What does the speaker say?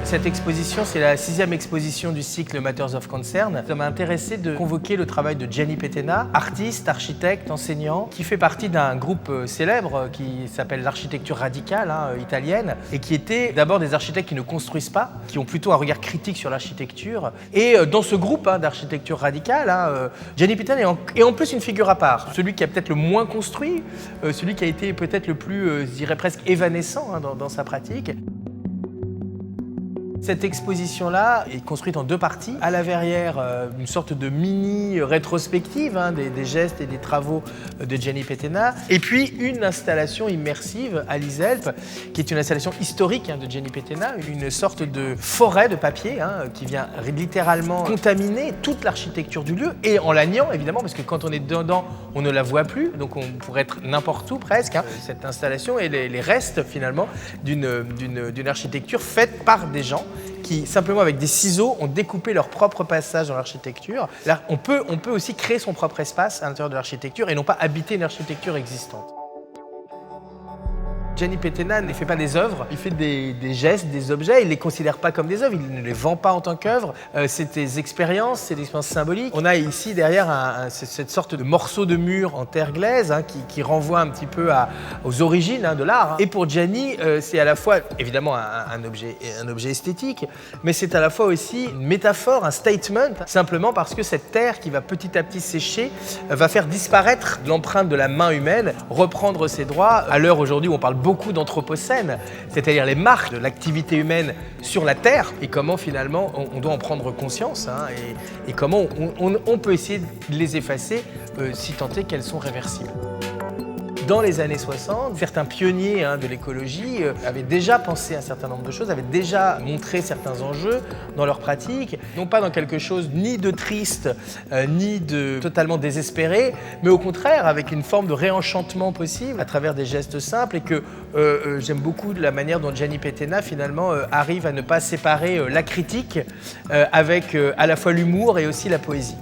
Cette exposition, c'est la 6e exposition du cycle Matters of Concern. Ça m'a intéressé de convoquer le travail de Gianni Pettena, artiste, architecte, enseignant, qui fait partie d'un groupe célèbre qui s'appelle l'architecture radicale italienne et qui était d'abord des architectes qui ne construisent pas, qui ont plutôt un regard critique sur l'architecture. Et dans ce groupe d'architecture radicale, Gianni Pettena est en plus une figure à part. Celui qui a peut-être le moins construit, celui qui a été peut-être le plus, je dirais presque évanescent dans sa pratique. Cette exposition-là est construite en 2 parties. À la verrière, une sorte de mini-rétrospective des gestes et des travaux de Gianni Pettena. Et puis une installation immersive à l'ISELP, qui est une installation historique de Gianni Pettena, une sorte de forêt de papier qui vient littéralement contaminer toute l'architecture du lieu, et en la niant évidemment, parce que quand on est dedans, on ne la voit plus, donc on pourrait être n'importe où presque. Cette installation est les restes finalement d'une architecture faite par des gens qui, simplement avec des ciseaux, ont découpé leur propre passage dans l'architecture. Là, on peut aussi créer son propre espace à l'intérieur de l'architecture et non pas habiter une architecture existante. Gianni Pettena ne fait pas des œuvres, il fait des gestes, des objets, il ne les considère pas comme des œuvres, il ne les vend pas en tant qu'œuvres, c'est des expériences, c'est des expériences symboliques. On a ici derrière cette sorte de morceau de mur en terre glaise qui renvoie un petit peu aux origines de l'art. Et pour Gianni, c'est à la fois évidemment un objet esthétique, mais c'est à la fois aussi une métaphore, un statement, simplement parce que cette terre qui va petit à petit sécher va faire disparaître l'empreinte de la main humaine, reprendre ses droits. À l'heure aujourd'hui où on parle beaucoup d'anthropocène, c'est-à-dire les marques de l'activité humaine sur la Terre, et comment finalement on doit en prendre conscience, et comment on peut essayer de les effacer si tant est qu'elles sont réversibles. Dans les années 60, certains pionniers de l'écologie avaient déjà pensé un certain nombre de choses, avaient déjà montré certains enjeux dans leur pratique, non pas dans quelque chose ni de triste, ni de totalement désespéré, mais au contraire avec une forme de réenchantement possible à travers des gestes simples, et que j'aime beaucoup la manière dont Gianni Pettena finalement arrive à ne pas séparer la critique avec à la fois l'humour et aussi la poésie.